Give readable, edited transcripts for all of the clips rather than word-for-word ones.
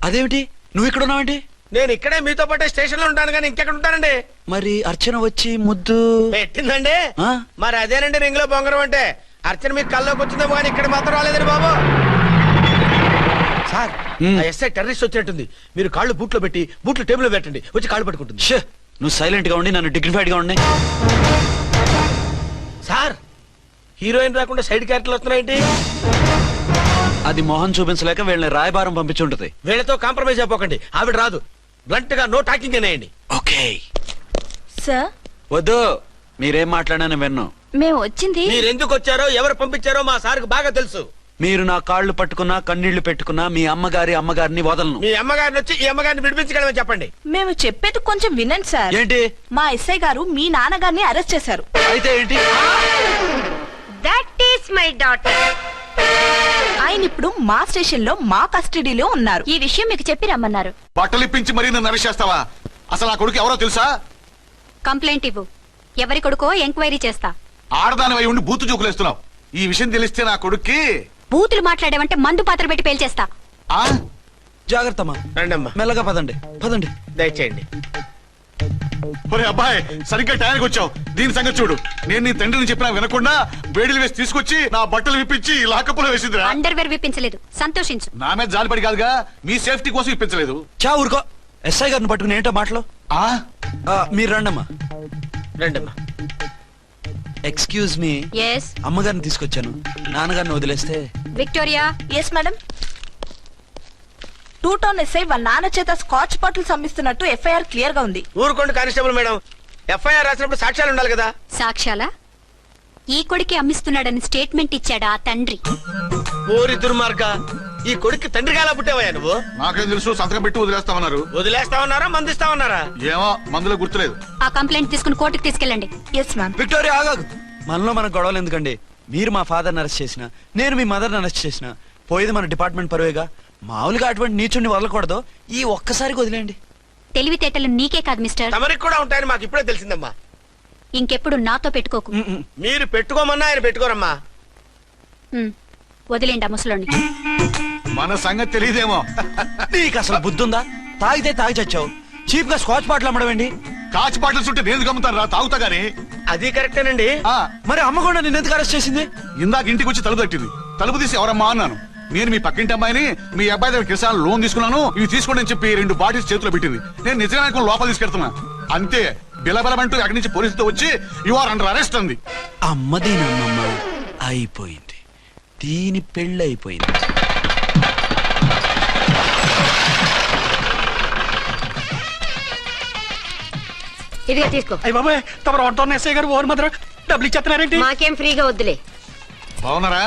అదేమిటి నువ్వు ఇక్కడ ఉన్నావేంటి? నేను ఇక్కడే మీతో పాటే స్టేషన్ లో ఉంటాను కానీ ఇంకెక్కడ ఉంటానండి. మరి అర్చన వచ్చి ముద్దు పెట్టిందండి. ఆ? మరి అదేనండి రింగ్ లో బొంగరం అంటే. అర్చన మీకు కల్లోకి వచ్చిందేమో కానీ ఇక్కడ మాత్రం రాలేదండి బాబు. సార్ ఎస్ఐ టెర్రరిస్ట్ వచ్చినట్టుంది. మీరు కాళ్ళు బూట్లో పెట్టి బూట్లు టేబుల్ పెట్టండి, వచ్చి కాళ్ళు పట్టుకుంటుంది. షే, నువ్వు సైలెంట్ గా ఉండి నన్ను డిగ్నిఫైడ్ గా ఉండి. సార్ హీరోయిన్ రాకుండా సైడ్ క్యారెక్టర్లు వస్తున్నాయేంటి? అది మొహం చూపించలేక వీళ్ళని రాయబారం పంపించుంటది. వీళ్ళతో కాంప్రమైజ్ అయిపోకండి, ఆవిడ రాదు. బ్లంట్ గా నో టాకింగ్ అనేయండి. ఓకే సార్ వద్దు, మీరేం మాట్లాడానని విన్ను. మేము వచ్చింది మీరు ఎందుకు వచ్చారో ఎవరు పంపించారో మా సార్కు బాగా తెలుసు. మీరు నా కాళ్ళు పట్టుకున్నా కన్నీళ్లు పెట్టుకున్నా మీ అమ్మగారిని వదలను. మీ అమ్మగారిని వచ్చి ఈ అమ్మగారిని విడిపించగలమని చెప్పండి. మేము చెప్పేది కొంచెం వినండి సార్. ఏంటి? మా ఎస్ఐ గారు మీ నాన్నగారిని అరెస్ట్ చేశారు. అయితే ఏంటి? That is my daughter. ఆయన ఇప్పుడు మా స్టేషన్ లో మా కస్టడీలో ఉన్నారు. ఈ విషయం మీకు చెప్పి రమ్మన్నారు. బట్టలిప్పించి మరీ నన్ను అరెస్ట్ చేస్తావా? అసలు ఆ కొడుకు ఎవరో తెలుసా? కంప్లైంట్ ఇవ్వు. ఎవరి కొడుకో ఎంక్వైరీ చేస్తా. ఆడదానివై ఉండి బూతు చూకులేస్తున్నావు. ఈ విషయం తెలిస్తే నా కొడుక్కి బూతులు మాట్లాడేవంటే మందు పాత్ర పెట్టి పేల్చేస్తా. ఆ జాగ్రత్తమ్మా, రండమ్మా, మెల్లగా పదండి పదండి. దయచేయండి. ఒరే అబ్బాయి, సరిగ్గా టైంకి వచ్చావు. దీని సంగతి చూడు. నేను నీ తండ్రిని చెప్పినా వినకుండా వేడిలు వేసి తీసుకొచ్చి నా బట్టలు విప్పించి లాకప్పులో వేసిందిరా. అండర్వేర్ విప్పించలేదు, సంతోషించు. నా మీద జాలిపడి కాదుగా, మీ సేఫ్టీ కోసం ఇప్పించలేదు. చా ఊరుకో. ఎస్ఐ గారిని పట్టుకుని ఏంటో మాటలు. మీరు రండమ్మా. రండమ్మా. Excuse me. ఎస్ అమ్మగారిని తీసుకొచ్చాను, నాన్నగారిని వదిలేస్తే. Victoria. Yes madam. 2 town SI వాళ్ళ నాన్న చేత స్కాచ్ బాటిల్స్ అమ్మిస్తున్నట్టు ఎఫ్ఐఆర్ క్లియర్ గా ఉంది. ఊరుకోండి కానిస్టేబుల్ మేడం. ఎఫ్ఐఆర్ రాసినప్పుడు సాక్ష్యాలు ఉండాలి కదా. సాక్ష్యాలా? ఈ కొడుకే అమ్మిస్తున్నాడని స్టేట్మెంట్ ఇచ్చాడా ఆ తండ్రి? ఓరి దుర్మార్గ, ఈ కొడుక్కి తండ్రిగా ఎలా పుట్టావయ్యా నువ్వు? నాకేం తెలుసు, సంతకం పెట్టి వదిలేస్తామన్నారు. వదిలేస్తామన్నారా మందిస్తామన్నారా? ఏమో, మందులో గుర్తులేదు. ఆ కంప్లైంట్ తీసుకుని కోర్టుకు తీసుకెళ్ళండి. Yes ma'am. విక్టోరియా ఆగాగు. మనలో మన గొడవలు ఎందుకండి? మీరు మా ఫాదర్ని అరెస్ట్ చేసిన, నేను మీ మదర్ని అరెస్ట్ చేసిన, పోయేది మన డిపార్ట్మెంట్ పరువేగా. మామూలుగా అటువంటి నీచుని వదలకూడదు. ఈ ఒక్కసారికి వదిలేండి. తెలివితేటలు నీకే కాదు మిస్టర్, తమరికి కూడా ఉంటాయని మాకు ఇప్పుడే తెలిసిందమ్మా. ఇంకెప్పుడు నాతో పెట్టుకోకు. మీరు పెట్టుకోమన్నా ఆయన పెట్టుకోరమ్మా. వదిలేండి ఆ ముసలోని. మన సంగతి తెలియదేమో. నీకు అసలు బుద్ధుందా? తాగితే తాగి చచ్చావు. చీప్ గా స్కాచ్ బాటిల్ అమ్మడమేంటి? కాచి బాటలు చుట్టూ నేను గమ్ముతాను రా, తాగుతా గానీ. అది కరెక్టేనండి. మరి అమ్మ కూడా నిన్ను ఎందుకు అరెస్ట్ చేసింది? ఇందాక ఇంటికి వచ్చి తలుపు తట్టింది. తలుపు తీసి ఎవరమ్మా అన్నాను. నేను మీ పక్కింటి అమ్మాయిని, మీ అబ్బాయి దగ్గర కిసాన్ లోన్ తీసుకున్నాను, ఇవి తీసుకోండి అని చెప్పి 2 బాటిల్స్ చేతిలో పెట్టింది. నేను నిజంగా లోపల తీసుకెళ్తున్నా. అంతే, బిలబలమంటూ అక్కడి నుంచి పోలీసుతో వచ్చి యు ఆర్ అండర్ అరెస్ట్ అంది. అమ్మదీనమ్మమ్మ అయిపోయింది. దీని పెళ్ళి అయిపోయింది. ఇదిగా తీసుకో. అయ్య బాబాయ్, తమరు ఆటో ఎస్ఐ గారు ఓన్ మాత్రం డబ్బులు ఇచ్చేస్తున్నారేంటి? మాకేం ఫ్రీగా వద్దులే. బాగున్నారా?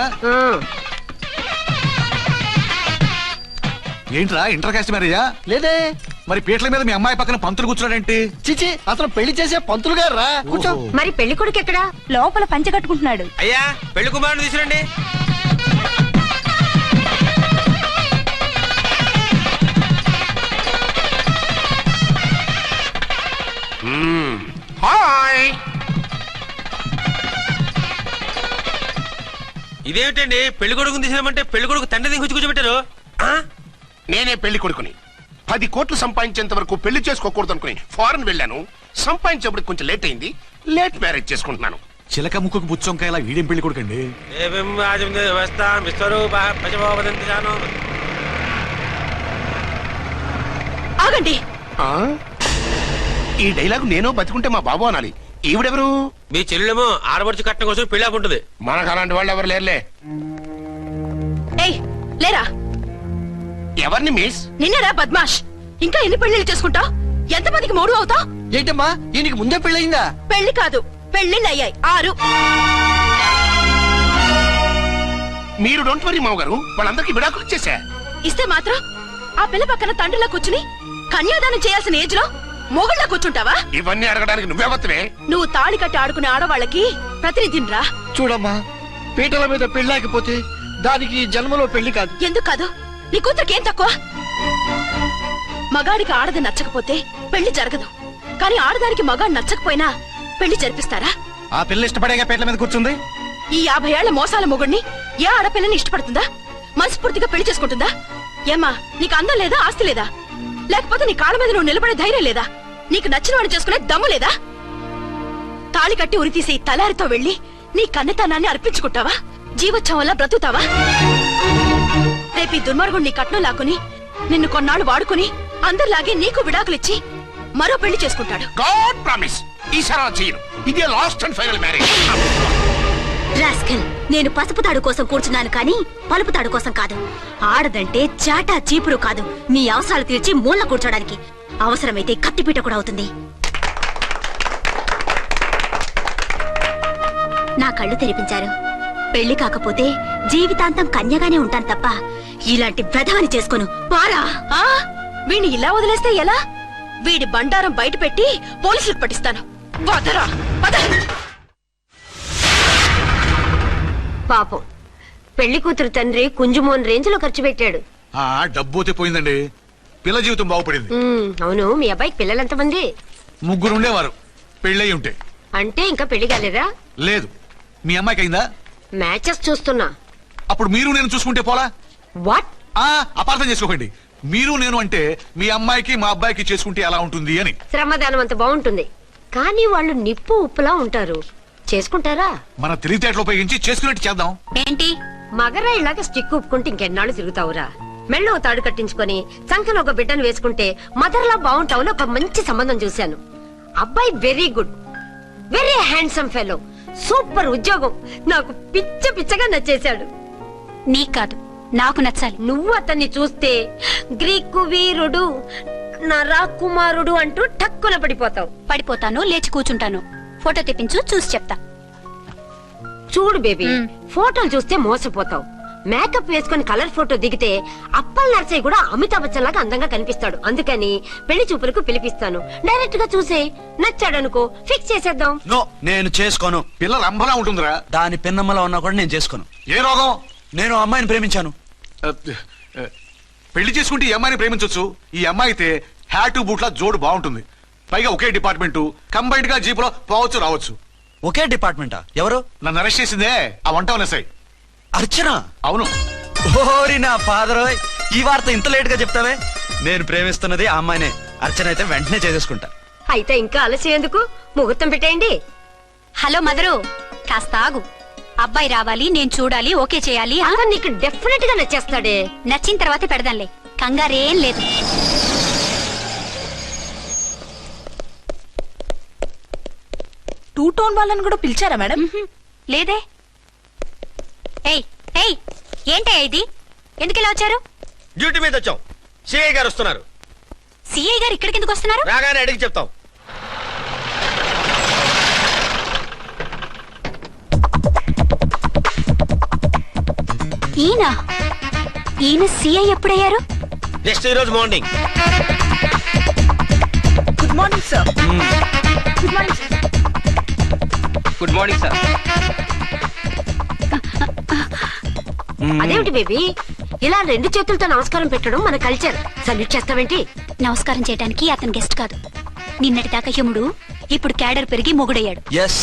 ఏంట్రా ఇంటర్ కాస్ట్ మ్యారేజా? లేదే. మరి పీటల మీద మీ అమ్మాయి పక్కన పంతులు కూర్చున్నాడేంటి? చిచి, అతను పెళ్లి చేసే పంతులు గారు రా. కూర్చో. మరి పెళ్లి కొడుకు ఎక్కడా? లోపల పంచె కట్టుకుంటున్నాడు. అయ్యా, పెళ్లి కుమారుని తీసుకురండి. హాయ్. ఇదేమిటండి, పెళ్లి కొడుకుని తీసినామంటే పెళ్లి కొడుకు తండ్రి దిగి కూర్చోబెట్టారు. నేనే పెళ్లి కొడుకుని. 10 కోట్లు సంపాదించేంత వరకు పెళ్లి చేసుకోకూడదు అనుకుని ఫారెన్ వెళ్ళాను. సంపాదించేప్పుడు కొంచెం లేట్ అయింది. లేట్ మ్యారేజ్ చేసుకుంటున్నాను. చిలక ముక్కుకు బుచ్చొంకాయలా వీడేం పెళ్లి కొడుకండి? ఆగండి. ఈ డైలాగ్ నేను బతికుంటే మా బాబు అనాలి. ఈవిడెవరు? మీ చెల్లెమో ఆడబడుచు కట్టడం కోసం పెళ్లి ఉంటుంది. మనకు అలాంటి వాళ్ళు ఎవరు లేరులే. ఏయ్ లేరా. ఎవరిని మిస్? నిన్నరా బద్మాష్. ఇంకా ఎన్ని పెళ్లిళ్ళు చేసుకుంటా? ఎంతమందికి మూడు అవుతా? ఏంటమ్మా, ఈయనకి ముందే పెళ్ళయిందా? పెళ్లి కాదు, పెళ్లిళ్ళు అయ్యాయి 6. మీరు డోంట్ వరీ మామగారు, వాళ్ళందరికీ విడాకులు ఇచ్చేసా. ఇస్తే మాత్రం ఆ పిల్ల పక్కన తండ్రిలా కూర్చుని కన్యాదానం చేయాల్సిన ఏజ్ లో మొగుళ్ళ కూర్చుంటావా? ఇవన్నీ అడగడానికి నువ్వెవత్తవే? నువ్వు తాళి కట్టి ఆడుకునే ఆడవాళ్ళకి ప్రతినిధినిరా. చూడమ్మా, పీటల మీద పెళ్ళాకపోతే దానికి జన్మలో పెళ్లి కాదు. ఎందుకు కాదు? నీ కూతురికేం తక్కువ? మగాడికి ఆడది నచ్చకపోతే పెళ్లి జరగదు. కానీ ఆడదానికి మగాడు నచ్చకపోయినా పెళ్లి జరిపిస్తారా? ఆ పిల్ల ఇష్టపడేగా పీటల మీద కూర్చుంది. ఈ 50 ఏళ్ల మోసాల మొగుడిని ఏ ఆడపిల్లని ఇష్టపడుతుందా? మనస్ఫూర్తిగా పెళ్లి చేసుకుంటుందా? ఏమ్మా, నీకు అందం లేదా, ఆస్తి లేదా? లేకపోతే నీ కాళ్ళ మీద నువ్వు నిలబడే ధైర్యం లేదా? నీకు నచ్చిన వాడు చేసుకునే దమ్ము లేదా? తాళి కట్టి ఉరి తీసే ఈ తలారితో వెళ్లి నీ కన్నెతనాన్ని అర్పించుకుంటావా? జీవోత్సవం వల్ల బ్రతుకుతావా? రేపు ఈ దుర్మార్గుడు నీ కట్నం లాక్కుని నిన్ను కొన్నాళ్ళు వాడుకుని అందరిలాగే నీకు విడాకులిచ్చి మరో పెళ్లి చేసుకుంటాడు. గాడ్ ప్రామిస్ ఈసారి అలా చేయను. ఇదే last and final marriage. Rascal, నేను పసుపు తాడు కోసం కూర్చున్నాను కానీ పలుపు తాడు కోసం కాదు. ఆడదంటే చాటా చీపురు కాదు, నీ అవసరాలు తీర్చి మూల కూర్చోడానికి. అవసరమైతే కత్తిపీట కూడా అవుతుంది. నా కళ్ళు తెరిపించారు. పెళ్లి కాకపోతే జీవితాంతం కన్యగానే ఉంటాను తప్ప ఇలాంటి వ్రధమని చేసుకోను. పారా! వీణ్ణి ఇలా వదిలేస్తే ఎలా? వీడి బండారం బయట పెట్టి పోలీసులకు పట్టిస్తాను. వదరా, వద. పాపం పెళ్లి కూతురు తండ్రి కుంజుమోన్ రేంజ్ లో ఖర్చు పెట్టాడు. ఆ డబ్బు అయితే పోయిందండి, పిల్ల జీవితం బాగుపడింది. అవును, మీ అబ్బాయికి పిల్లలెంతమంది? 3 ఉండేవారు, పెళ్ళయి ఉంటే. అంటే ఇంకా పెళ్లి కాలేదా? లేదు. మీ అమ్మాయికి అయిందా? మ్యాచెస్ చూస్తున్నా. అప్పుడు మీరు నేను చూసుకుంటే పోలా? వాట్? అపార్థం చేసుకోకండి. మీరు నేను అంటే మీ అమ్మాయికి మా అబ్బాయికి చేసుకుంటే ఎలా ఉంటుంది అని. శ్రమదానం అంత బాగుంటుంది, కానీ వాళ్ళు నిప్పు ఉప్పులా ఉంటారు. చేసుకుంటారా? మన తెలివితేటలు ఉపయోగించి చేసుకున్నట్టు చేద్దాం. ఏంటి? మగరా ఇలాగ స్టిక్ ఉప్పుకుంటే ఇంకెన్నాళ్ళు తిరుగుతావురా? మెళ్ళో తాడు కట్టించుకొని చంకలో ఒక బిడ్డను వేసుకుంటే మదర్లా బాగుంటావుని ఒక మంచి సంబంధం చూశాను. అబ్బాయి very good, very handsome fellow, super ఉద్యోగం. నాకు పిచ్చగా నచ్చేశాడు. నీకు కాదు, నాకు నచ్చాలి. నువ్వు అతన్ని చూస్తే గ్రీకు వీరుడు, నరాకుమారుడు అంటూ టక్కున పడిపోతావు. పడిపోతాను, లేచి కూర్చుంటాను. ఫోటో తెప్పించు, చూసి చెప్తా. చూడు బేబీ, ఫోటోలు చూస్తే మోసపోతావు. మేకప్ వేసుకుని కలర్ ఫోటో దిగితే అప్పల్ నర్సయ్య కూడా అమితాబ్ బచ్చన్ లాగా అందంగా కనిపిస్తాడు. అందుకని పెళ్లి చూపులకు పిలిపిస్తాను. డైరెక్ట్ గా చూసే నచ్చాడనుకో, ఫిక్స్ చేసేద్దాం. నో, నేను చేసుకోను. పిల్ల రంభలా ఉంటుందిరా. దాని పిన్నమ్మలా ఉన్నా కూడా నేను చేసుకోను. ఏ రోగం? నేను ఆ అమ్మాయిని ప్రేమించాను. పెళ్లి చేసుకుంటే ఈ అమ్మాయిని ప్రేమించొచ్చు. ఈ అమ్మాయి అయితే హ్యాటు బూట్ల జోడు బాగుంటుంది. పైగా ఒకే డిపార్ట్మెంట్, కంబైన్డ్ గా జీపులో పోవచ్చు రావచ్చు. ఒకే డిపార్ట్మెంటా? ఎవరు? నన్ను అరెస్ట్ చేసిందే ఆ వంటవనసాయి. అర్చన? అవును. ఓరి నా ఫాదర్, ఈ వార్త ఇంత లేట్ గా చెప్తావే? నేను ప్రేమిస్తున్నది ఆ అమ్మాయినే. అర్చన అయితే వెంటనే చేసేసుకుంటా. అయితే ఇంకా ఆలస్యం ఎందుకు? ముహూర్తం పెట్టేయండి. హలో మదరు, కాస్త ఆగు. అబ్బాయి రావాలి, నేను చూడాలి, ఓకే చేయాలి. అతను నీకు డెఫినెట్ గా నచ్చేస్తాడే. నచ్చిన తర్వాతే పెడదాంలే, కంగారేం లేదు. టూ టోన్ వాళ్ళని కూడా పిలిచారా మేడం? లేదే. ఏయ్ ఏయ్, ఏంటయ్యా ఇది? ఎందుకు ఇలా వచ్చారు? డ్యూటీ మీద వచ్చాం. సిఐ గారు వస్తున్నారు. సిఐ గారు ఇక్కడికి ఎందుకు వస్తున్నారు? రాగానే అడిగి చెప్తాం. ఈయన సిఐ ఎప్పుడయ్యారు? నెక్స్ట్ ఈ రోజు morning. Good morning sir. Good morning sir. Good morning sir. అదేమిటి బేబీ, ఇలా 2 చేతులతో నమస్కారం పెట్టడం మన కల్చర్. సల్యూట్ చేస్తావేంటి? నమస్కారం చేయడానికి అతను గెస్ట్ కాదు. నిన్నటి దాకా యముడు, ఇప్పుడు క్యాడర్ పెరిగి మొగుడయ్యాడు. ఎస్,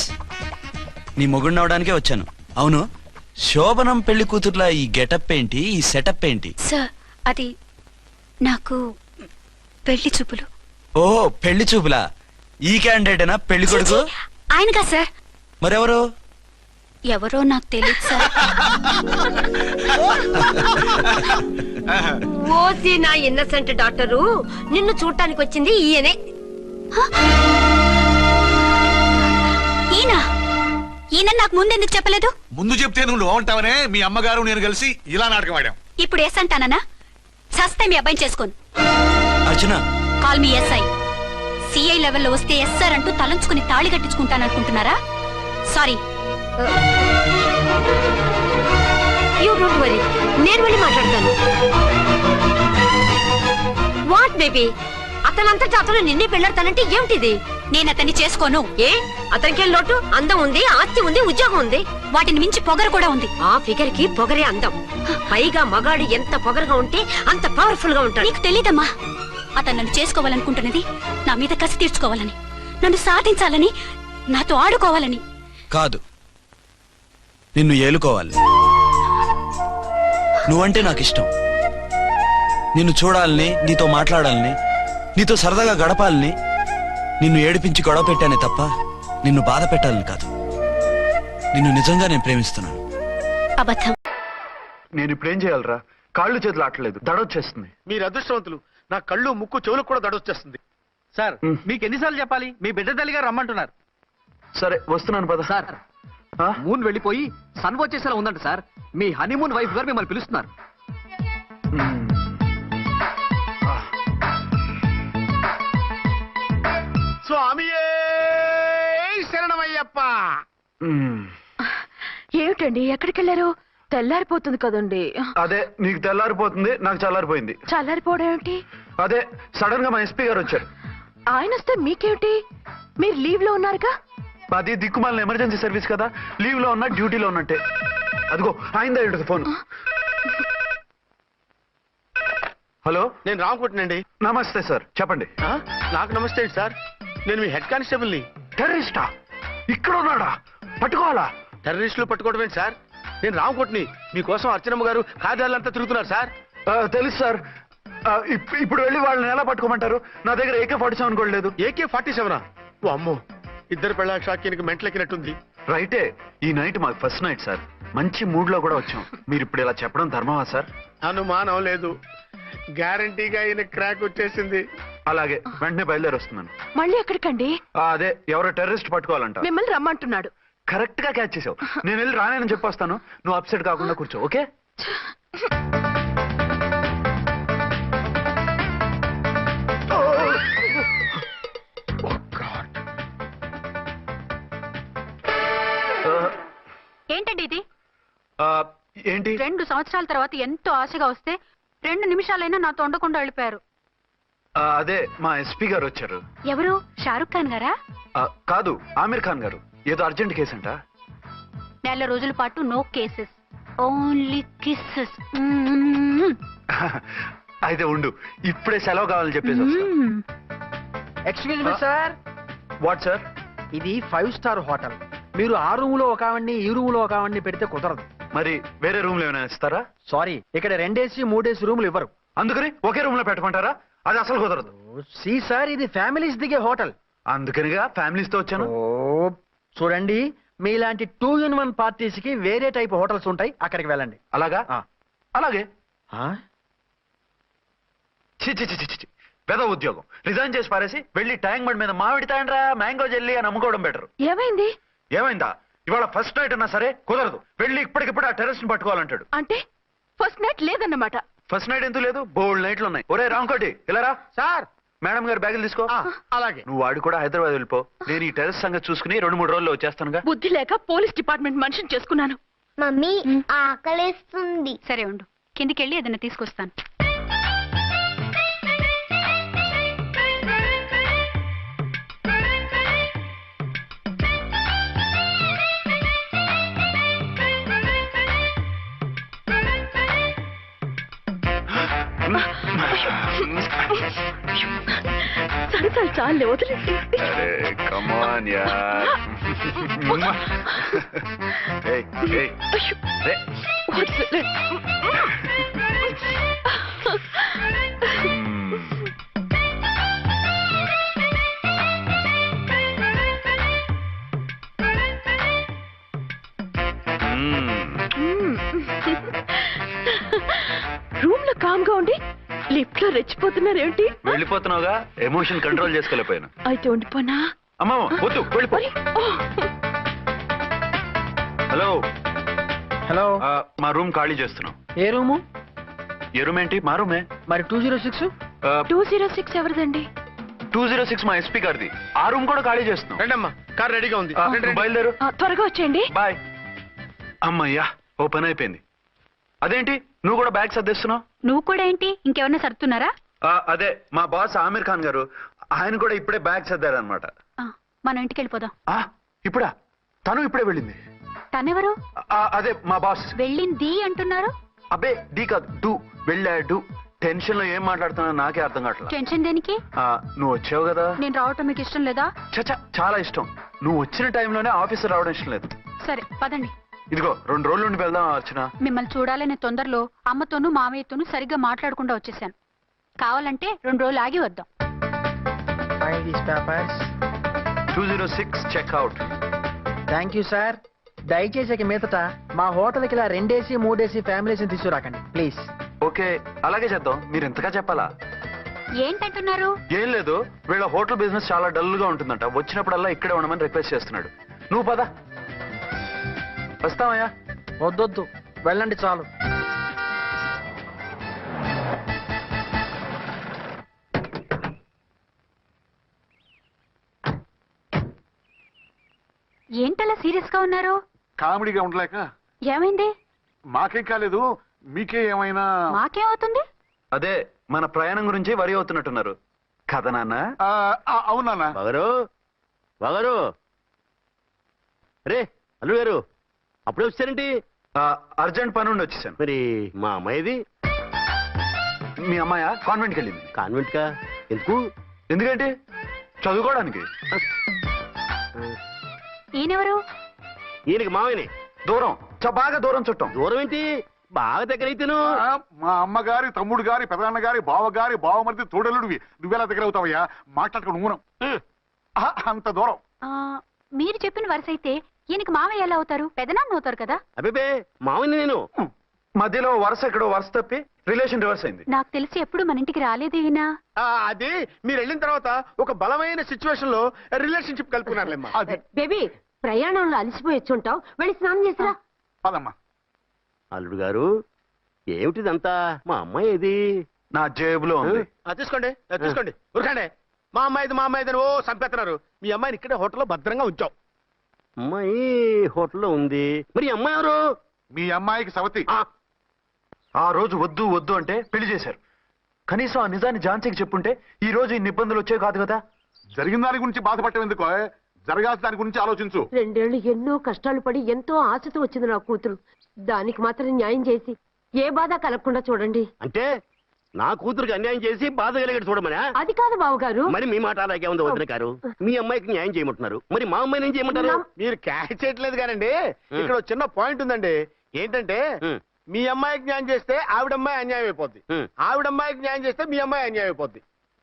నీ మొగుడిని అవడానికే వచ్చాను. అవును, శోభనం పెళ్లి కూతుర్లా ఈ గెటప్ ఏంటి, ఈ సెటప్ ఏంటి? సార్, అది నాకు పెళ్లి చూపులు. ఓ, పెళ్లి చూపులా? ఈ క్యాండిడేటేనా పెళ్లి కొడుకు? ఆయనగా సార్. మరెవరు? ఎవరో నాకు తెలియదు సార్. ఓసి నా ఇన్నసెంట్ డాక్టరు, నిన్ను చూడటానికి వచ్చింది ఈయనే. ఈయన నాకు ముందెందుకు చెప్పలేదు? ముందు చెప్తే నువ్వు బాగుంటావనే మీ అమ్మగారు నేను కలిసి ఇలా నాటకం ఆడాం. ఇప్పుడు ఎస్ అంటానా? సస్తే మీ అబ్బాయిని చేసుకోను. అర్చన, కాల్ మీ ఎస్ఐ. సిఐ లెవెల్లో వస్తే ఎస్ఆర్ అంటూ తలంచుకుని తాళి కట్టించుకుంటాననుకుంటున్నారా? సారీ. యూ డోంట్ వరీ, నేను వెళ్ళి మాట్లాడతాను. వాట్ బేబీ, అతనంతటా అతను నిన్నే పెళ్ళాడతానంటే ఏమిటిది? నేను అతన్ని చేసుకోను. ఏ, అతనికేం లోటు? అందం ఉంది, ఆస్తి ఉంది, ఉద్యోగం ఉంది. వాటిని మించి పొగరు కూడా ఉంది. ఆ ఫిగర్ కి పొగరే అందం. పైగా మగాడు ఎంత పొగరుగా ఉంటే అంత పవర్ఫుల్ గా ఉంటాడు. నీకు తెలీదమ్మా, అతను నన్ను చేసుకోవాలనుకుంటున్నది నా మీద కసి తీర్చుకోవాలని, నన్ను సాధించాలని, నాతో ఆడుకోవాలని కాదు, నిన్ను ఏలుకోవాలి. నువ్వంటే నాకు ఇష్టం. నిన్ను చూడాలని, నీతో మాట్లాడాలని, నీతో సరదాగా గడపాలని, నిన్ను ఏడిపించి గొడవ పెట్టానే తప్ప నిన్ను బాధ పెట్టాలని కాదు. నిన్ను నిజంగా నేను ప్రేమిస్తున్నాను. అబద్ధం. నేను ఇప్పుడేం చేయాలరా? కాళ్ళు చేతులు ఆటలేదు, దడొచ్చేస్తుంది. మీరు అదృష్టవంతులు. నా కళ్ళు ముక్కు చెవులకు కూడా దడొచ్చేస్తుంది. సార్ మీకు ఎన్నిసార్లు చెప్పాలి, మీ బిడ్డ తల్లిగా రమ్మంటున్నారు. సరే వస్తున్నాను పద. సార్ మూన్ వెళ్ళిపోయి సన్ వచ్చేసేలా ఉందంట సార్. మీ హనీమూన్ వైఫ్ గారు మిమ్మల్ని పిలుస్తున్నారు. స్వామియే శరణమయ్యప్ప. ఏమిటండి ఎక్కడికి వెళ్ళారు? తెల్లారిపోతుంది కదండి. అదే నీకు తెల్లారిపోతుంది, నాకు చల్లారిపోయింది. చల్లారిపోవడం ఏమిటి? అదే సడన్ గా మా ఎస్పీ గారు వచ్చారు. ఆయన వస్తే మీకేమిటి? మీరు లీవ్ లో ఉన్నారుగా. అది దిక్కుమాలిన ఎమర్జెన్సీ సర్వీస్ కదా, లీవ్ లో ఉన్నా డ్యూటీలో ఉన్నట్టే. అదిగో ఆయనదా ఉంటుంది ఫోన్. హలో, నేను రామకుంటునండి. నమస్తే సార్, చెప్పండి. నాకు నమస్తే అండి సార్. నేను మీ హెడ్ కానిస్టేబుల్ని. టెర్రరిస్టా? ఇక్కడ ఉన్నాడా? పట్టుకోవాలా? టెర్రరిస్టులు పట్టుకోవడం ఏంటి సార్? నేను రామకోట్ని. మీకోసం అర్చనమ్మ గారు కార్యాలంతా తిరుగుతున్నారు సార్. తెలుసు సార్. ఇప్పుడు వెళ్ళి వాళ్ళని ఎలా పట్టుకోమంటారు? నా దగ్గర AK-47 కూడా లేదు. AK-47? ఓ అమ్మో, ఇద్దరు పెళ్ళ షాకీనికి మెంట్లెక్కినట్టుంది. రైటే, ఈ నైట్ మాకు ఫస్ట్ నైట్ సార్. మంచి మూడ్ లో కూడా వచ్చాం. మీరు ఇప్పుడు ఇలా చెప్పడం ధర్మమా సార్? అనుమానం లేదు, గ్యారంటీగా ఈయన క్రాక్ వచ్చేసింది. అలాగే, వెంటనే బయలుదేరి వస్తున్నాను. మళ్ళీ ఎక్కడికండి? అదే ఎవరో టెర్రరిస్ట్ పట్టుకోవాలంట. మిమ్మల్ని రమ్మంటున్నాడు. కరెక్ట్ గా క్యాచ్ చేసావు. నేను వెళ్ళి రానని చెప్పొస్తాను, నువ్వు అప్సెట్ కాకుండా కూర్చో. ఓకే? ఏంటండి ఇది? ఏంటి? 2 సంవత్సరాల తర్వాత ఎంతో ఆశగా వస్తే 2 నిమిషాలైనా నాతో ఉండకుండా వెళ్ళిపోయారు. అదే మా ఎస్పీ గారు వచ్చారు. ఎవరు? షారుఖ్ ఖాన్ గారా? కాదు, ఆమీర్ ఖాన్ గారు. ఏదో అర్జెంట్ కేసు అంట. 4 రోజుల పాటు నో కేసెస్, ఓన్లీ కిస్సెస్. అయితే ఉండు, ఇప్పుడే సెలవు కావాలని చెప్పేసి. Excuse me sir. What sir? ఇది 5 స్టార్ హోటల్. మీరు ఆ రూమ్ లో ఒక ఆవిడ్ని, ఈ రూమ్ లో ఒక ఆవిడ్ని పెడితే కుదరదు. మరి వేరే రూమ్ లో ఏమైనా ఇస్తారా? సారీ, ఇక్కడ 2 AC 3 AC రూములు ఇవ్వరు. అందుకని ఒకే రూమ్ లో పెట్టమంటారా? అది అసలు కుదరదు. సి సార్, ఇది ఫ్యామిలీస్ దిగే హోటల్. అందుకనిగా ఫ్యామిలీస్ తో వచ్చాను. చూడండి, మీలాంటి 2 in 1 పార్టీస్ కి వేరే టైప్ హోటల్స్ ఉంటాయి, అక్కడికి వెళ్ళండి. అలాగా? అలాగే. ఆ? చి చి చి చి చి. పెద్ద ఉద్యోగం రిజైన్ చేసి పారేసి వెళ్ళి ట్యాంక్ బండ్ మీద మామిడి తాండ్రా మ్యాంగో జెల్లీ అని అమ్ముకోవడం బెటర్. ఏమైంది? ఏమైందా? ఇవాళ ఫస్ట్ నైట్ అన్నా సరే కుదరదు. వెళ్ళి ఇప్పటికిప్పుడు ఆ టెర్రస్ ని పట్టుకోవాలంటాడు. అంటే ఫస్ట్ నైట్ లేదన్నమాట. ఫస్ట్ నైట్ ఎందుకు లేదు? బోల్డ్ నైట్లు ఉన్నాయి. ఒరే రాంకోటి, ఇలారా. సార్, మేడం గారు బ్యాగులు తీసుకో. అలాగే. నువ్వు వాడు కూడా హైదరాబాద్ వెళ్ళిపో. నేను ఈ టెర్రస్ సంగతి చూసుకుని 2-3 రోజుల్లో వచ్చేస్తానుగా. బుద్ధి లేక పోలీస్ డిపార్ట్మెంట్ మనిషిని చేసుకున్నాను. మమ్మీ ఆకలేస్తుంది. సరే ఉండు, కిందికెళ్ళి ఏదైనా తీసుకొస్తాను. సరసాలు చాలే, వదిలేసి. కమాన్ యార్. వదిలే. రూమ్ లో కామ్ గా ఉండి లిఫ్ట్ లో రెచ్చిపోతున్నారు ఏమిటి? వెళ్ళిపోతున్నావుగా, ఎమోషన్ కంట్రోల్ చేసుకోలేకపోయాను. అయితే ఉండిపోనా? అమ్మా వద్దు, వెళ్ళిపో. Hello hello. మా రూమ్ ఖాళీ చేస్తున్నాం. ఏ రూము? ఏ రూమ్ ఏంటి? మా రూమే. మరి 206? 206 ఎవరిదండి? 206 మా ఎస్పీ గారిది. ఆ రూమ్ కూడా ఖాళీ చేస్తున్నాం. రండమ్మా, కార్ రెడీగా ఉంది. నువ్వు బయలుదేరు. త్వరగా వచ్చేయండి. బాయ్. అమ్మయ్యా, ఓ పని అయిపోయింది. అదేంటి నువ్వు కూడా బ్యాగ్ సర్దేస్తున్నావు? నువ్వు కూడా ఏంటి, ఇంకెవరన్నా సర్దుతున్నారా? అదే మా బాస్ ఆమీర్ ఖాన్ గారు, ఆయన కూడా ఇప్పుడే బ్యాగ్ సర్దారనమాట. మనం ఇంటికి వెళ్ళిపోదాం. ఇప్పుడా? తను ఇప్పుడే వెళ్ళింది. తనెవరు? అదే మా బాస్. వెళ్ళింది అంటున్నారు. అబ్బే డీ కాదు, డూ. వెళ్ళాడు. టెన్షన్ లో ఏం మాట్లాడుతున్నా నాకే అర్థం కావట్లేదు. టెన్షన్ దేనికి? నువ్వు వచ్చావు కదా. నేను రావటం మీకు ఇష్టం లేదా? చచ్చా, చాలా ఇష్టం. నువ్వు వచ్చిన టైంలోనే ఆఫీసర్ రావడం ఇష్టం లేదు. సరే పదండి. ఇదిగో 2 రోజులు నుండి వెళ్దాం అర్చన. మిమ్మల్ని చూడాలనే తొందరలో అమ్మతోనూ మామయ్యతోనూ సరిగ్గా మాట్లాడకుండా వచ్చేసాను. కావాలంటే 2 రోజులు ఆగి వద్దాం. 206 చెక్అవుట్. Thank you sir. దయచేసి ఇక మీదట మా హోటల్కి ఇలా 2 AC 3 AC ఫ్యామిలీస్ తీసుకురాకండి ప్లీజ్. ఓకే, అలాగే చేద్దాం. మీరు ఇంతగా చెప్పాలా? ఏంటంటున్నారు? ఏం లేదు, వీళ్ళ హోటల్ బిజినెస్ చాలా డల్ గా ఉంటుందంట. వచ్చినప్పుడల్లా ఇక్కడే ఉండమని రిక్వెస్ట్ చేస్తున్నాడు. నువ్వు పద. వస్తావయ్యా? వద్దొద్దు, వెళ్ళండి చాలు. ఏంటలా సీరియస్ గా ఉన్నారు? కామెడీగా ఉండలేక. ఏమైంది? మాకేం కాలేదు, మీకే ఏమైనా? మాకేమవుతుంది? అదే మన ప్రయాణం గురించి వరి అవుతున్నట్టున్నారు కదా నాన్న? అవునా? బాగారు రే అల్లుడు గారు, అప్పుడే వచ్చారేంటి? అర్జెంట్ పని ఉండి వచ్చేసాను. మరి మా అమ్మాయిది? మీ అమ్మాయ కాన్వెంట్కి వెళ్ళింది. కాన్వెంట్ కా? ఎందుకు? ఎందుకంటే చదువుకోవడానికి. ఈయనెవరు? ఈయనకి మామయ్యని. దూరం, బాగా దూరం చుట్టాం. దూరం ఏంటి, బాగా దగ్గర అయితేను. మా అమ్మగారి, తమ్ముడు గారి, పెదనాన్న గారి, బావగారి, బావమరిది తోడలుడివి. నువ్వెలా దగ్గర అవుతావయ్యా? మాట్లాడుకుని ఊనం. అంత దూరం. మీరు చెప్పిన వరుస అయితే ఈయనకి మామయ్య ఎలా అవుతారు? పెదనాన్న అవుతారు కదా. అబ్బే మామయ్యని నేను. మధ్యలో వరుస ఎక్కడో వరుస తప్పి రిలేషన్ రివర్స్ అయింది. నాకు తెలిసి ఎప్పుడు మన ఇంటికి రాలేదు ఈయన. అది మీరు వెళ్ళిన తర్వాత ఒక బలమైన సిచ్యువేషన్ లో రిలేషన్షిప్ కలుపుకున్నారులేమ్మా. అది బేబీ, ప్రయాణంలో అలసిపోయి వచ్చుంటావు, వెళ్ళి స్నానం చేసిరా. పదమ్మా. అల్లుడు గారు, ఏమిటిదంతా? మా అమ్మాయి ఏది? నా జేబులో ఉంది. తీసుకోండి తీసుకోండి, ఉరకండి. మా అమ్మాయిది ఓ చంపేస్తున్నారు. మీ అమ్మాయిని ఇక్కడే హోటల్లో భద్రంగా ఉంచాం. అమ్మాయి హోటల్లో ఉంది. మరి అమ్మాయి ఎవరు? మీ అమ్మాయికి సవతి. ఆ రోజు వద్దు వద్దు అంటే పెళ్లి చేశారు. కనీసం ఆ నిజాన్ని ఝాన్సీకి చెప్పుంటే ఈ రోజు ఇన్ని ఇబ్బందులు వచ్చే కాదు కదా. జరిగిన దాని గురించి బాధపడటం ఎందుకో, జరగాల్సిన దాని గురించి ఆలోచించు. 2 ఏళ్లు ఎన్నో కష్టాలు పడి ఎంతో ఆశతో వచ్చింది నా కూతురు. దానికి మాత్రం న్యాయం చేసి ఏ బాధ కలగకుండా చూడండి. అంటే నా కూతురికి అన్యాయం చేసి బాధ కలిగేది చూడమనా? అది కాదు బావగారు. మరి మీ మాట అలాగే ఉంది వదిన గారు. మీ అమ్మాయికి న్యాయం చేయమంటున్నారు, మరి మా అమ్మాయిని ఏం చేయమంటారు? మీరు క్యాచ్ చేయట్లేదు కానండి, ఇక్కడ చిన్న పాయింట్ ఉందండి. ఏంటంటే మీ అమ్మాయికి న్యాయం చేస్తే ఆవిడమ్మాయి అన్యాయం అయిపోద్ది, ఆవిడమ్మాయికి న్యాయం చేస్తే మీ అమ్మాయి అన్యాయం అయిపోద్ది.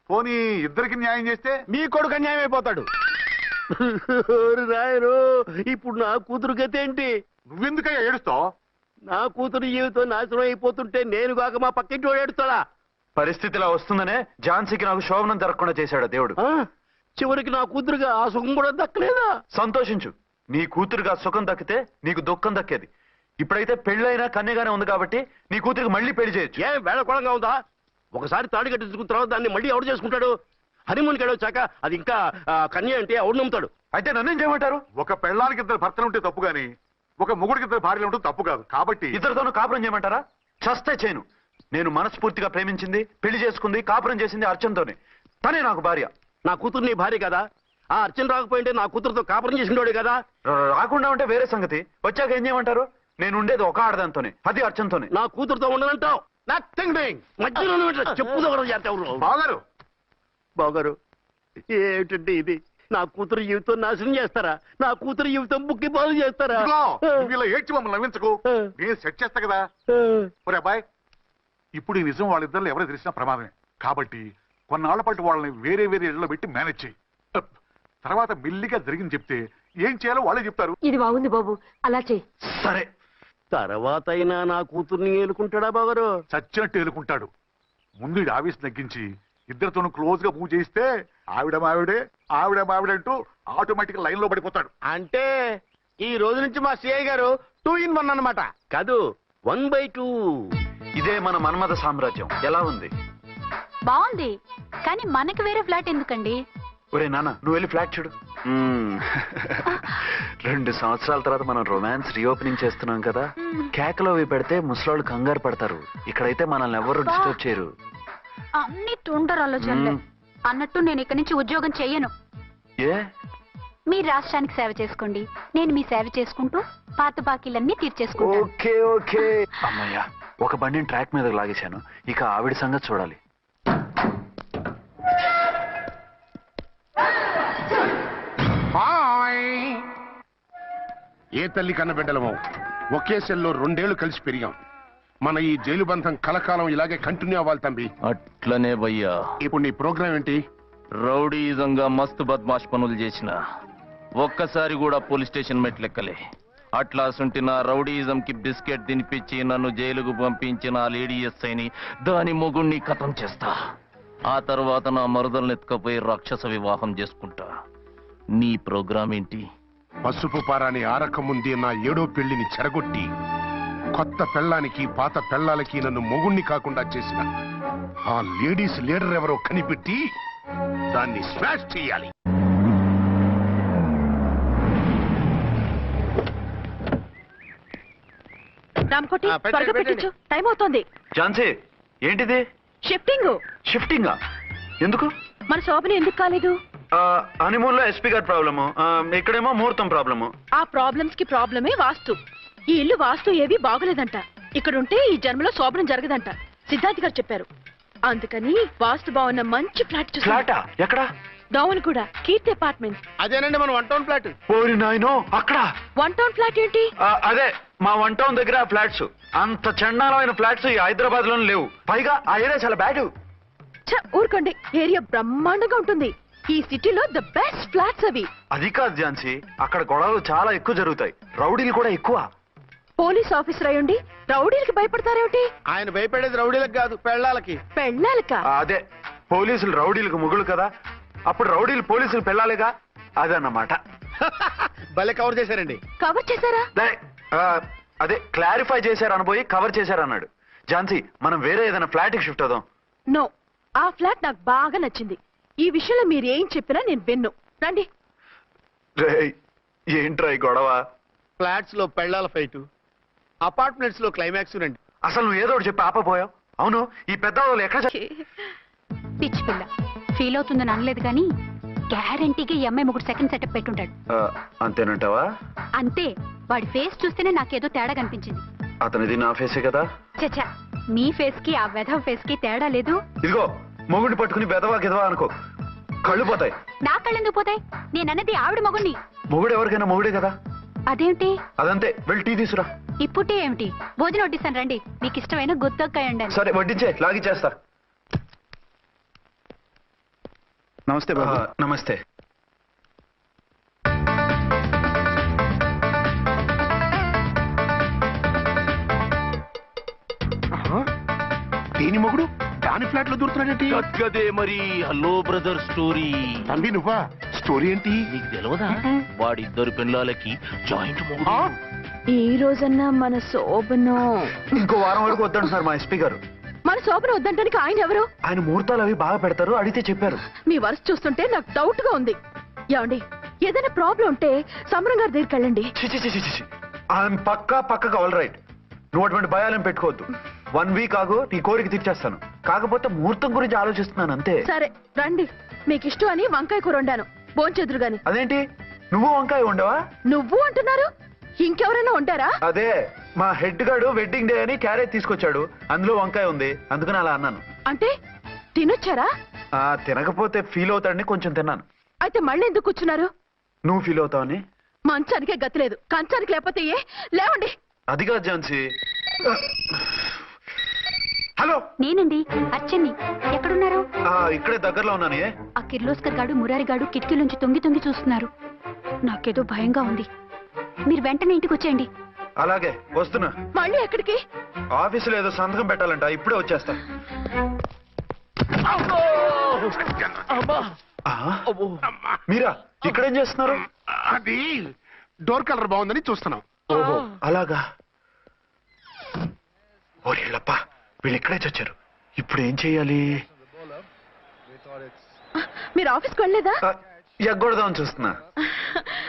పోనీ ఇద్దరికి న్యాయం చేస్తే మీ కొడుకు అన్యాయం అయిపోతాడు. రాయరు, ఇప్పుడు నా కూతురు గతి ఏంటి? నువ్వెందుకయ్యా ఏడుస్తావు? నా కూతురు జీవితం నాశనం అయిపోతుంటే నేను కాక మా పక్కింటి వాడు ఏడుస్తాడా? పరిస్థితిలా వస్తుందనే ఝాన్సీకి నాకు శోభనం జరగకుండా చేశాడు దేవుడు. చివరికి నా కూతురుగా ఆ సుఖం కూడా దక్కలేదా? సంతోషించు, నీ కూతురుగా సుఖం దక్కితే నీకు దుఃఖం దక్కేది. ఇప్పుడైతే పెళ్ళైనా కన్యగానే ఉంది కాబట్టి నీ కూతురికి మళ్ళీ పెళ్లి చేయొచ్చు. ఏం వేళకోళంగా ఉందా? ఒకసారి తాడు కట్టించుకున్న తర్వాత దాన్ని మళ్ళీ ఎవడు చేసుకుంటాడు? హనీమూన్కి వెళ్ళొచ్చాక అది ఇంకా కన్య అంటే ఎవడు నమ్ముతాడు? అయితే నన్నేం చేయమంటారు? ఒక పెళ్ళానికి 2 భర్తలు ఉంటే తప్పు గాని ఒక మొగుడికి 2 భార్యలు ఉంటే తప్పు కాదు. కాబట్టి ఇద్దరితోనూ కాపురం చేయమంటారా? చస్తే చేయను. నేను మనస్ఫూర్తిగా ప్రేమించింది, పెళ్లి చేసుకుంది, కాపురం చేసింది అర్చనతోనే. తనే నాకు భార్య. నా కూతురు నీ భార్య కదా? ఆ అర్చన రాకపోయింటే నా కూతురుతో కాపురం చేసినోడే కదా? రాకుండా ఉంటే వేరే సంగతి. వచ్చాక ఏం చేయమంటారు? నేను ఉండేది ఒక ఆడదాంతోనే, అది అర్చనతోనే. నా కూతురుతో ఉండనంటావు? Nothing doing. మధ్యలో చెప్పుదో కూడా చేస్తావు. బాగారు బాగారు, ఏమిటంటే ఇది? నా కూతురు జీవితం నాశనం చేస్తారా? నా కూతురు జీవితం బుక్కి బాగు చేస్తారా? ఇలా ఏడ్చి మమ్మల్ని నవ్వించకు, నేను సెట్ చేస్తా కదా. ఒరే అబ్బాయి, ఇప్పుడు ఈ నిజం వాళ్ళిద్దరు ఎవరో తెలిసినా ప్రమాదమే. కాబట్టి కొన్నాళ్ల పాటు వాళ్ళని వేరే వేరే ఇళ్లలో పెట్టి మేనేజ్ చేయి. తర్వాత మెల్లిగా జరిగింది చెప్తే ఏం చేయాలో వాళ్ళే చెప్తారు. ఇది బాగుంది బాబు, అలా చెయ్యి. సరే, తర్వాత అయినా నా కూతుర్ని ఏలుకుంటాడా బాగారు? చచ్చినట్టు ఏలుకుంటాడు. ముందు ఈ ఆవేశం తగ్గించి ఇద్దరితోనూ క్లోజ్ గా మూవ్ చేయిస్తే ఆవిడ మావిడంటూ ఆటోమేటిక్ లైన్ లో పడిపోతాడు. అంటే ఈ రోజు నుంచి మా సిఐ గారు 2 in 1 అన్నమాట. కాదు, 1/2. ఇదే మన మన్మథ సామ్రాజ్యం. ఎలా ఉంది? బాగుంది, కానీ మనకి వేరే ఫ్లాట్ ఎందుకండి? ఒరే నాన్న, నువ్వు వెళ్ళి ఫ్లాట్ చూడు. 2 సంవత్సరాల తర్వాత మనం రొమాన్స్ రీఓపెనింగ్ చేస్తున్నాం కదా. కేకలో అవి పెడితే ముసలోళ్ళు కంగారు పడతారు. ఇక్కడైతే మనల్ని ఎవరు డిస్టర్బ్ చేయరు. అన్ని తొందర ఆలోచనలే. అన్నట్టు నేను ఇక్కడి నుంచి ఉద్యోగం చెయ్యను. ఏ? మీరు రాష్ట్రానికి సేవ చేసుకోండి, నేను మీ సేవ చేసుకుంటూ పాత బాకీలన్నీ తీర్చేసుకుంటాను. Okay okay. అమ్మయ్యా, ఒక బండిని ట్రాక్ మీద లాగేశాను. ఇక ఆవిడ సంగతి చూడాలి. ఏ తల్లి కన్న బిడ్డలమో ఒకే సెల్లో 2 ఏళ్లు కలిసి పెరిగాం. మన ఈ జైలు బంధం కలకాలం ఇలాగే కంటిన్యూ అవ్వాలి తంబి. అట్లనే భయ్యా. ఇప్పుడు నీ ప్రోగ్రామ్ ఏంటి? రౌడీజంగా మస్తు బద్మాష్ పనులు చేసిన ఒక్కసారి కూడా పోలీస్ స్టేషన్ మెట్లెక్కలే. అట్లా సుంటి నా రౌడీజం కి బిస్కెట్ తినిపించి నన్ను జైలుకు పంపించిన ఆ లేడీ ఎస్ఐని దాని మొగుణ్ణి ఖతం చేస్తా. ఆ తర్వాత నా మరుదల్ని ఎత్తుకపోయి రాక్షస వివాహం చేసుకుంటా. నీ ప్రోగ్రామ్ ఏంటి? పసుపు పారాని ఆరక ముందే నా 7వ పెళ్లిని చెరగొట్టి కొత్త పెళ్ళానికి పాత పెళ్ళాలకి నన్ను మొగుణ్ణి కాకుండా చేసిన ఆ లేడీస్ లీడర్ ఎవరో కనిపెట్టి దాన్ని స్మాష్ చేయాలి. రామకోటి ఆ, పెట్టండి, త్వరగా పెట్టండి. పెట్టించు, టైం అవుతోంది. ఝాన్సీ ఏంటిది? షిఫ్టింగ్. షిఫ్టింగా? ఎందుకు? మన శోభని ఎందుకు కాలేదు? హనీమూన్ లో ఎస్పీ గారి ప్రాబ్లము, ఇక్కడేమో ముహూర్తం ప్రాబ్లము. ఆ ప్రాబ్లమ్స్ కి ప్రాబ్లమే వాస్తు. ఈ ఇల్లు వాస్తు ఏవి బాగోలేదంట. ఇక్కడుంటే ఈ జన్మలో శోభనం జరగదంట సిద్ధార్థ్ గారు చెప్పారు. అందుకని వాస్తు బాగున్న మంచి ఫ్లాట్ చూసా. ఫ్లాటా? ఎక్కడ? డౌన్ కూడా కీర్తి అపార్ట్మెంట్. అదేనండి మన 1 టౌన్ ఫ్లాట్. ఓరి నాయనో, అక్కడ? 1 టౌన్ ఫ్లాట్ ఏంటి? అదే మా 1 టౌన్ దగ్గర ఫ్లాట్స్. అంత చండాలమైన ఫ్లాట్స్ ఈ హైదరాబాద్ లోనే లేవు. పైగా ఆ ఏరియా చాలా బ్యాడ్. ఊరుకోండి, ఏరియా బ్రహ్మాండంగా ఉంటుంది. ఈ సిటీలో ద బెస్ట్ ఫ్లాట్స్ అవి. అది కాదు ఝాన్సీ, అక్కడ గొడవలు చాలా ఎక్కువ జరుగుతాయి, రౌడీలు కూడా ఎక్కువ. పోలీస్ ఆఫీసర్ అయ్యుండి రౌడీలకి భయపడతారేమిటి? ఆయన భయపడేది రౌడీలకు కాదు, పెళ్ళాలకి. పెళ్ళాలక? అదే, పోలీసులు రౌడీలకు మొగులు కదా, అప్పుడు రౌడీలు పోలీసులు పెళ్ళాలిగా, అదన్నమాట. భలే కవర్ చేశారండి. కవర్ చేశారా? అదే క్లారిఫై చేశారు అనబోయి కవర్ చేశారు అన్నాడు. ఝాన్సీ, మనం వేరే ఏదైనా ఫ్లాట్ కి షిఫ్ట్ అవుదాం. నో, ఆ ఫ్లాట్ నాకు బాగా నచ్చింది. ఈ విషయంలో మీరు ఏం చెప్పినా నేను విన్ను. రండి. ఏంట్రా ఈ గొడవ? ఫ్లాట్స్ లో పెళ్ళాల ఫైట్, అపార్ట్మెంట్స్ లో క్లైమాక్స్ రండి. అసలు నువ్వు ఏదో ఒకటి చెప్పి ఆపపోయావు. అవును, ఈ పెద్ద వాళ్ళు ఎక్కడ పిచ్చి పిల్ల ఫీల్ అవుతుందని అనలేదు కానీ గ్యారంటీగా ఈ అమ్మాయి ముగ్గురు సెకండ్ సెటప్ పెట్టుంటాడు. అంతేనంటావా? అంతే. వాడి ఫేస్ చూస్తేనే నాకేదో తేడా కనిపించింది. అతనిది నా ఫేసే కదా. చచ్చా, మీ ఫేస్ కి ఆ వెధవ ఫేస్ కి తేడా లేదు. ఇదిగో, మొగుడిని పట్టుకుని బెదవా గిదవా అనుకో, కళ్ళు పోతాయి. నా కళ్ళెందుకు పోతాయి? నేనన్నది ఆవిడ మగుణ్ణి. మొగుడు ఎవరికైనా మొగుడే కదా. అదేంటి? అదంతే, వెళ్ళి టీ తీసురా. ఇప్పుడే ఏమిటి? భోజనం వడ్డిస్తాను రండి. మీకు ఇష్టమైన గుత్తొక్కాయ ఉండండి. సరే వడ్డించే, లాగిచ్చేస్తా. నమస్తే బాబు. నమస్తే. దేని మొగుడు దాని ఫ్లాట్ లో దూరుతున్నాడేంటి? గదే మరి. Hello brother story. తంబి నువ్వా? స్టోరీ ఏంటి? నీకు తెలియదా? వాడిద్దరు పిల్లలకి జాయింట్ మొగుడు. ఈ రోజన్నా మన శోభను. ఇంకో వారం వరకు వద్దంటున్నారు మా ఎస్పీ గారు. మన శోభను వద్దంటానికి ఆయన ఎవరు? ఆయన ముహూర్తాలు అవి బాగా పెడతారు, అడిగితే చెప్పారు. మీ వరుస చూస్తుంటే నాకు డౌట్ గా ఉంది. ఏమండి, ఏదైనా ప్రాబ్లం ఉంటే సమరం గారి దగ్గరికి వెళ్ళండి. ఆయన పక్కగా ఆల్ రైట్. నువ్వు అటువంటి భయాలను పెట్టుకోవద్దు. 1 వీక్ ఆగు, నీ కోరిక తీర్చేస్తాను. కాకపోతే ముహూర్తం గురించి ఆలోచిస్తున్నాను అంతే. సరే రండి. మీకు ఇష్టం అని వంకాయ కూర వండాను, భోంచెదురు గాని. అదేంటి, నువ్వు వంకాయ ఉండవా? నువ్వు అంటున్నారు, ఇంకెవరైనా ఉంటారా? అదే, మా హెడ్ గాడు వెడ్డింగ్ డే అని క్యారేజ్ తీసుకొచ్చాడు, అందులో వంకాయ ఉంది, అందుకని అలా అన్నాను. అంటే తినొచ్చారా? తినకపోతే ఫీల్ అవుతాడని కొంచెం తిన్నాను. అయితే మళ్ళీ ఎందుకు కూర్చున్నారు? నువ్వు ఫీల్ అవుతావని. మంచానికే గతి లేదు, కంచానికి లేకపోతే ఏ? లేవండి. అది కాదు ఝాన్సీ. హలో, నేనండి అచ్చన్ని. ఎక్కడున్నారు? ఇక్కడే దగ్గరలో ఉన్నాను. ఆ కిర్లోస్కర్ గాడు మురారి గాడు కిటికీలోంచి తొంగి చూస్తున్నారు. నాకేదో భయంగా ఉంది. మీరు వెంటనే ఇంటికి వచ్చేయండి. అలాగే వస్తున్నా. మళ్ళీ ఎక్కడికి? ఆఫీసులో ఏదో సంతకం పెట్టాలంట, ఇప్పుడే వచ్చేస్తా. మీరా ఇక్కడేం చేస్తున్నారు? అది డోర్ కలర్ బాగుందని చూస్తున్నాం. ఓహో అలాగా. ఓరేళ్ళప్ప, వీళ్ళు ఇక్కడే చచ్చారు. ఇప్పుడు ఏం చెయ్యాలి? మీరు ఆఫీస్కి వెళ్ళలేదా? ఎగ్గొడదామని చూస్తున్నా.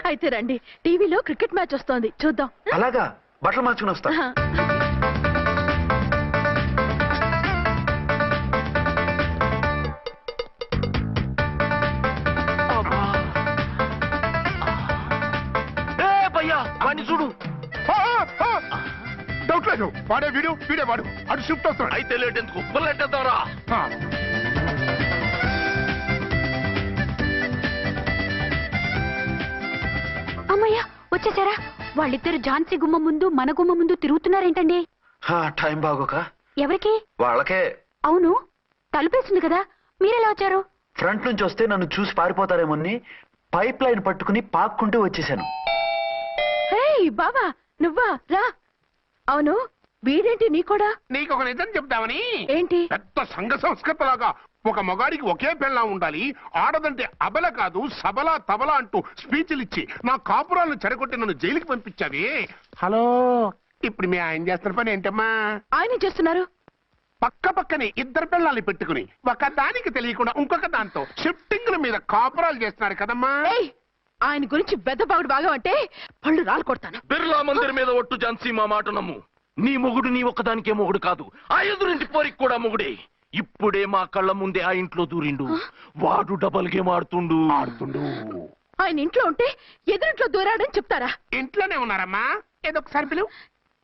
అయితే రండి, టీవీలో క్రికెట్ మ్యాచ్ వస్తోంది, చూద్దాం. అలాగా, బట్టలు మార్చుకుని వస్తా. చూడు, డౌట్ లేదు, వాడే వీడే వాడు. అటు షిఫ్ట్ వస్తున్నాడు. అయితే లేట్ ఎందుకు, బుల్లెట్టేద్దాంరా. అమ్మయ్యా, వచ్చేసారా? వాళ్ళిద్దరు ఝాన్సీ గుమ్మ ముందు మన గుమ్మ ముందు తిరుగుతున్నారేంటండి? టైం బాగోక ఎవరికి? వాళ్ళకే. అవును, తలుపేసింది కదా, మీరెలా వచ్చారు? ఫ్రంట్ నుంచి వస్తే నన్ను చూసి పారిపోతారేమోని పైప్ లైన్ పట్టుకుని పాక్కుంటూ వచ్చేసాను. హే బాబా, నువ్వా? రా. అవును, వీడేంటి నీ కూడా? నీకు ఒక నిజం చెప్తామని. ఏంటి? పెద్ద సంఘ సంస్కృతలాగా ఒక మగాడికి ఒకే పెళ్ళం ఉండాలి, ఆడదంటే అబల కాదు సబల తబల అంటూ స్పీచ్లు ఇచ్చి నా కాపురాలను చెడగొట్టి నన్ను జైలుకి పంపించావి. హలో, ఇప్పుడు మీ ఆయన చేస్తున్న పని ఏంటమ్మా? ఆయన చేస్తున్నారు. పక్క పక్కనే ఇద్దరు పిల్లల్ని పెట్టుకుని ఒక దానికి తెలియకుండా ఇంకొక దాంతో షిఫ్టింగ్ల మీద కాపురాలు చేస్తున్నారు కదమ్మా. ఆయన గురించి బెద్దబాగుడు బాగా అంటే పళ్ళు రాలు కొడతాను. బిర్లా మందిర్ మీద ఒట్టు ఝాన్సీ, మా మాట నమ్ము. నీ మొగుడు నీ ఒక్కదానికే మొగుడు కాదు, ఆ ఎదురింటి పోరికి కూడా మొగుడే. ఇప్పుడే మా కళ్ళ ముందే ఆ ఇంట్లో దూరిండు. వాడు డబల్ గేమ్ ఆడుతుండు. ఆయన ఇంట్లో ఉంటే ఎదురింట్లో దూరాడని చెప్తారా? ఇంట్లోనే ఉన్నారమ్మా. ఏదొకసారి పిలువు.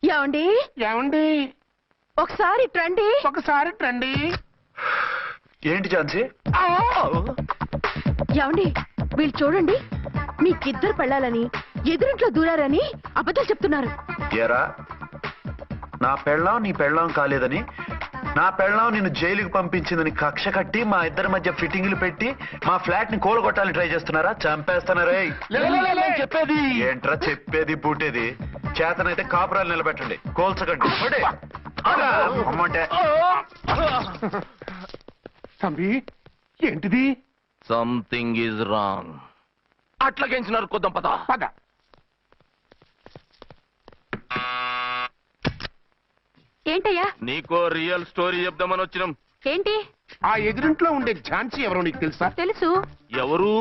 ఏమండి? ఏమండి? ఒకసారి ట్రండి. ఒకసారి ట్రండి. ఏంటి ఝాన్సీ? ఏమండి, వీళ్ళు చూడండి, మీకిద్దరు పెళ్ళాలని ఎదురింట్లో దూరారని అబద్ధాలు చెప్తున్నారు. ఎరా, నా పెళ్ళాం నీ పెళ్ళాం కాలేదని, నా పెళ్ళాం నిన్ను జైలుకి పంపించిందని కక్ష కట్టి మా ఇద్దరి మధ్య ఫిట్టింగ్లు పెట్టి మా ఫ్లాట్ ని కూలగొట్టాలని ట్రై చేస్తున్నారా? చంపేస్తున్నారే. చెప్పేది ఏంట్రా చెప్పేది పూటేది? చేతనైతే కాపురాలు నిలబెట్టండి, కోల్చకండి. అమ్మంటే తంబి, ఏంటిది? Something is wrong. అట్లాగేంచినారు కొద్దాం పద. పద. ఏంటయ్యా? నీకో రియల్ స్టోరీ చెప్దామని వచ్చినాం. ఏంటి? ఆ ఎదురింట్లో ఉండే ఝాన్సీ ఎవరో నీకు తెలుసా? తెలుసు. ఎవరు?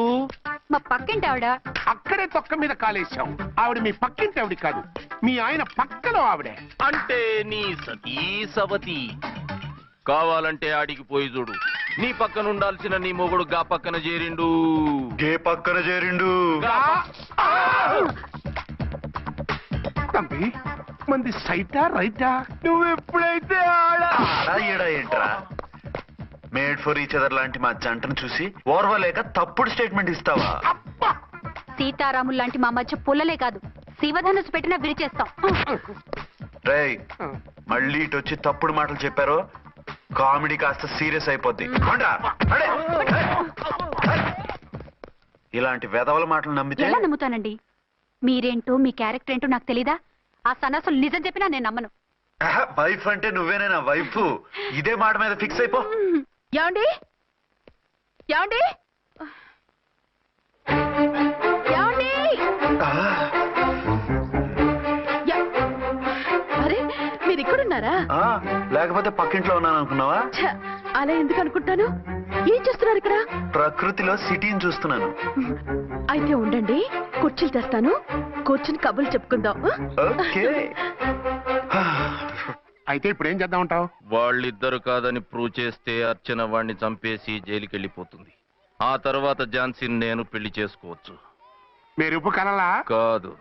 మా పక్కింటి ఆవిడ. అక్కడే తొక్క మీద కాలేశావు. ఆవిడ మీ పక్కింటి ఆవిడ కాదు, మీ ఆయన పక్కలో ఆవిడే. అంటే నీ సతీ సవతి. కావాలంటే ఆడికి పోయి చూడు. నీ పక్కన ఉండాల్సిన నీ మొగుడు గా పక్కన చేరిండు. గే పక్కన చేరిండు. తంబి, మంది సైటా రైటా? నువ్వు ఎప్పుడైతే ఆడా ఏంట్రా? మేడ్ ఫర్ ఈచ్ అదర్ లాంటి మా జంటను చూసి ఓర్వలేక తప్పుడు స్టేట్మెంట్ ఇస్తావా? సీతారాములు లాంటి మా మధ్య పుల్లలే కాదు, శివధనుసు పెట్టినా విరిచేస్తాం. రేయ్, మళ్ళీ ఇటు వచ్చి తప్పుడు మాటలు చెప్పారు, కామెడీ కాస్త సీరియస్ అయిపోద్ది. ఇలాంటి వెధవల మాటలు నమ్మితే ఎలా నమ్ముతానండి? మీరేంటో మీ క్యారెక్టర్ ఏంటో నాకు తెలీదా? ఆ సన్నాసులు నిజం చెప్పినా నేను నమ్మను. వైఫ్ అంటే నువ్వేనేనా వైఫ్? ఇదే మాట మీద ఫిక్స్ అయిపో. ఏమండి? ఏమండి? ఏమండి? అరే, మీరు ఇక్కడున్నారా? లేకపోతే పక్కింట్లో ఉన్నాను అనుకున్నావా? అలా ఎందుకు అనుకుంటాను? ఏం చేస్తున్నారు ఇక్కడ? ప్రకృతిలో సిటీని చూస్తున్నాను. అయితే ఉండండి, కుర్చీలు తెస్తాను, కూర్చుని కబుర్లు చెప్పుకుందాం. ఓకే. అయితే ఇప్పుడు ఏం చేద్దాం అంటావు? వాళ్ళిద్దరు కాదని ప్రూవ్ చేస్తే అర్చన వాణ్ణి చంపేసి జైలుకి వెళ్ళిపోతుంది. ఆ తర్వాత ఝాన్సీని నేను పెళ్లి చేసుకోవచ్చు. మీరు కలలా? కాదు,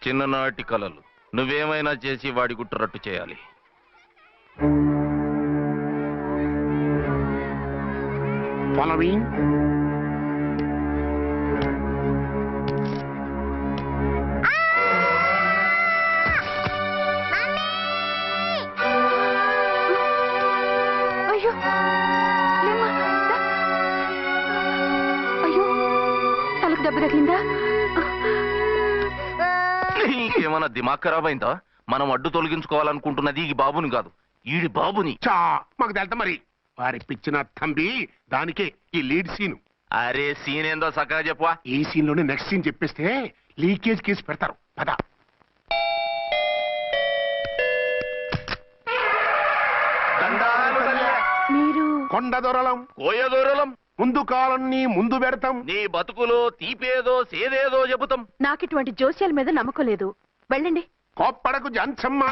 చిన్ననాటి కలలు. నువ్వేమైనా చేసి వాడి గుట్టు రట్టు చేయాలి. ఫాలోయింగ్. అయ్యో, లేమ్మా, దా. అయ్యో, తలకు దెబ్బ తగిలిందా? నీకేమన్నా దిమాగ్ ఖరాబ్ అయిందా? మనం అడ్డు తొలగించుకోవాలనుకుంటున్నది ఈ బాబుని కాదు, ఈడి బాబుని. చా, మాకు తెలుతా మరి. వారి పిచ్చిన తంబి, దానికే ఈ లీడ్ సీన్. అరే సీన్ ఏందో సక్కగా చెప్పవా? ఈ సీన్ లోనే నెక్స్ట్ సీన్ చెప్పేస్తే లీకేజ్ కేసు పెడతారు. పద. మీరు కొండ దొరలం, కోయ దూరలం, ముందు కాలన్నీ ముందు పెడతాం. నీ బతుకులో తీపేదో సేదేదో చెబుతాం. నాకు ఇటువంటి జోస్యాల మీద నమ్మకం లేదు. వెళ్ళండి. కోప్పడకు జాన్సమ్మ.